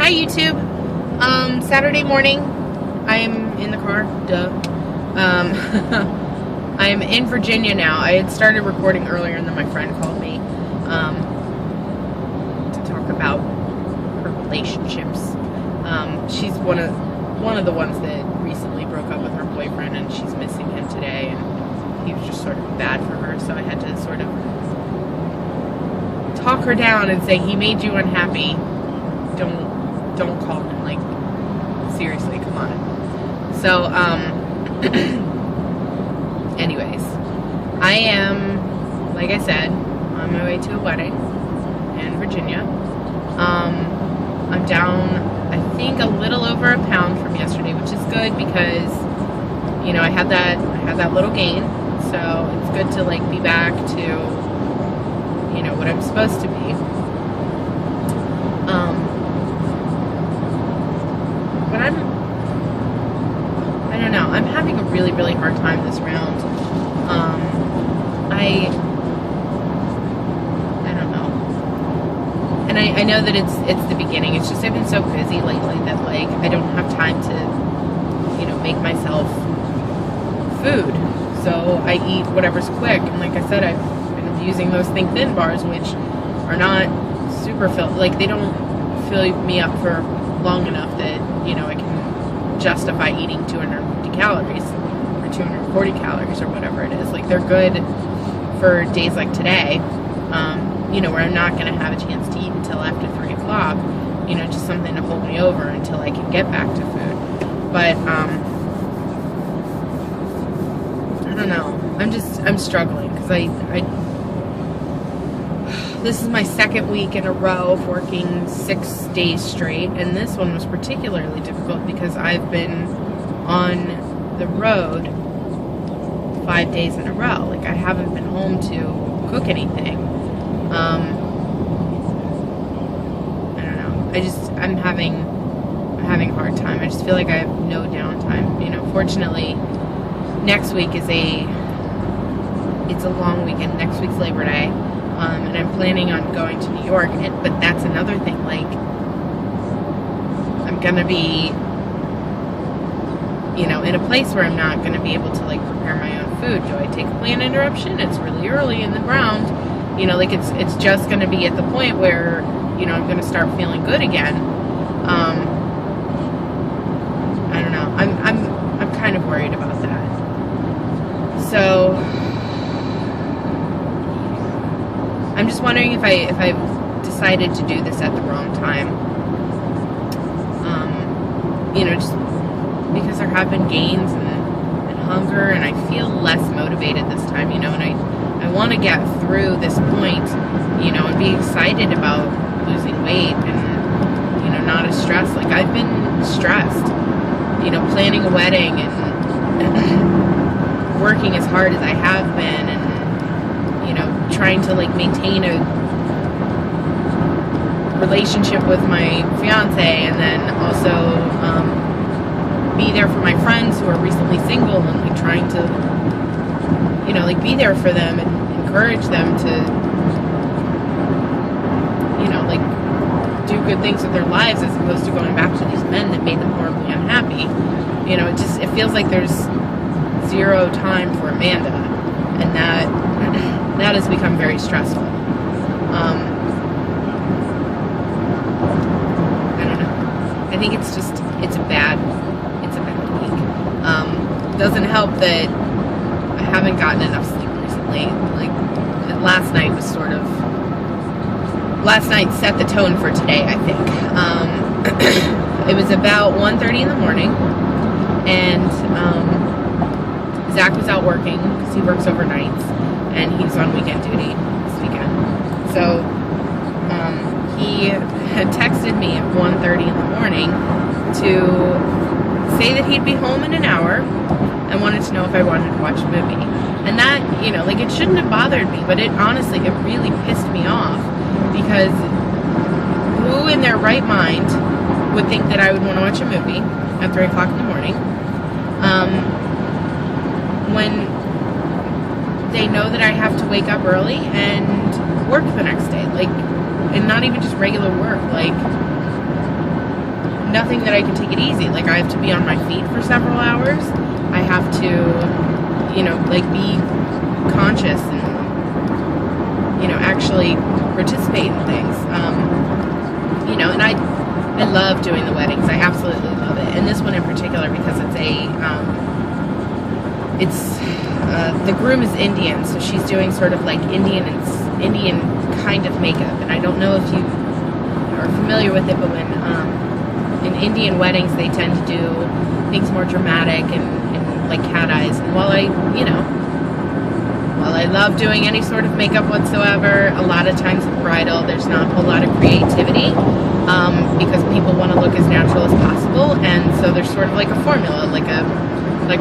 Hi YouTube. Saturday morning. I am in the car. Duh. I am in Virginia now. I had started recording earlier, and then my friend called me to talk about her relationships. She's one of the ones that recently broke up with her boyfriend, and she's missing him today. And he was just sort of bad for her, so I had to sort of talk her down and say, he made you unhappy. Don't call him, like, seriously, come on. So, anyways, I am, like I said, on my way to a wedding in Virginia. I'm down, I think, a little over a pound from yesterday, which is good because, you know, I had that little gain, so it's good to, like, be back to, you know, what I'm supposed to be. But I don't know, I'm having a really, really hard time this round. I don't know. And I know that it's the beginning. It's just I've been so busy lately that, like, I don't have time to, you know, make myself food. So I eat whatever's quick. And like I said, I've been using those Think Thin bars, which are not super filled. Like, they don't fill me up for long enough that, you know, I can justify eating 250 calories or 240 calories or whatever it is. Like, they're good for days like today, you know, where I'm not going to have a chance to eat until after 3 o'clock, you know, just something to hold me over until I can get back to food. But, I don't know. I'm struggling because this is my second week in a row of working 6 days straight, and this one was particularly difficult because I've been on the road 5 days in a row. Like, I haven't been home to cook anything. I don't know. I'm having a hard time. I just feel like I have no downtime. You know, fortunately, next week it's a long weekend. Next week's Labor Day. And I'm planning on going to New York, but that's another thing, like, I'm gonna be, you know, in a place where I'm not gonna be able to, like, prepare my own food. Do I take a plant interruption? It's really early in the ground, you know, like, it's just gonna be at the point where, you know, I'm gonna start feeling good again. I don't know, I'm kind of worried about that. So I'm just wondering if I've decided to do this at the wrong time. You know, just because there have been gains and hunger, and I feel less motivated this time, you know, and I want to get through this point, you know, and be excited about losing weight and, you know, not as stressed. Like, I've been stressed, you know, planning a wedding and working as hard as I have been, and, you know, trying to, like, maintain a relationship with my fiance, and then also be there for my friends who are recently single, and, like, trying to, you know, like, be there for them and encourage them to, you know, like, do good things with their lives as opposed to going back to these men that made them horribly unhappy. You know, it feels like there's zero time for Amanda, and that has become very stressful. I don't know. I think it's a bad week. Doesn't help that I haven't gotten enough sleep recently. Like, last night set the tone for today, I think. It was about 1:30 in the morning, and Zach was out working because he works overnights, and he's on weekend duty this weekend. So he had texted me at 1:30 in the morning to say that he'd be home in an hour and wanted to know if I wanted to watch a movie. And that, you know, like, it shouldn't have bothered me, but it really pissed me off, because who in their right mind would think that I would want to watch a movie at 3 o'clock in the morning when they know that I have to wake up early and work the next day, like, and not even just regular work, like, nothing that I can take it easy. Like, I have to be on my feet for several hours. I have to, you know, like, be conscious and, you know, actually participate in things. You know, and I love doing the weddings. I absolutely love it. And this one in particular, because the groom is Indian, so she's doing sort of like Indian kind of makeup. And I don't know if you are familiar with it, but when in Indian weddings, they tend to do things more dramatic and like cat eyes. And while I love doing any sort of makeup whatsoever, a lot of times with bridal, there's not a whole lot of creativity, because people want to look as natural as possible. And so there's sort of like a formula, like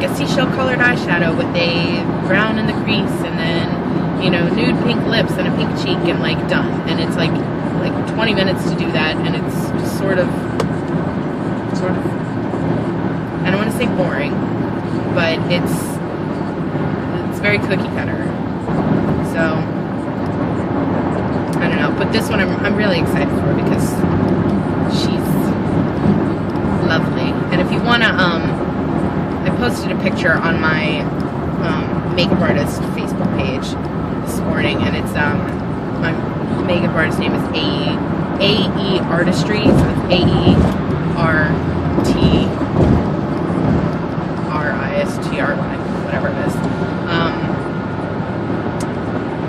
a seashell colored eyeshadow with a brown in the crease, and then, you know, nude pink lips and a pink cheek, and like done. And it's like 20 minutes to do that, and it's just sort of I don't want to say boring, but it's very cookie cutter. So I don't know, but this one I'm really excited for, because she's lovely. And if you wanna, I posted a picture on my makeup artist Facebook page this morning, and it's my makeup artist name is AE Artistry, so it's AERTRISTRY, whatever it is.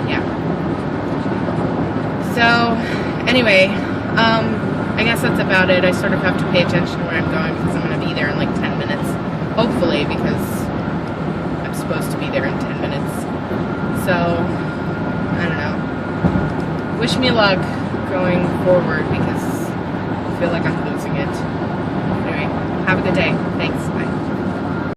Yeah. So anyway, I guess that's about it. I sort of have to pay attention to where I'm going, because I'm going to be there in like 10 minutes, hopefully, because I'm supposed to be there in 10 minutes. So I don't know. Wish me luck going forward, because I feel like I'm losing it. Anyway, have a good day. Thanks. Bye.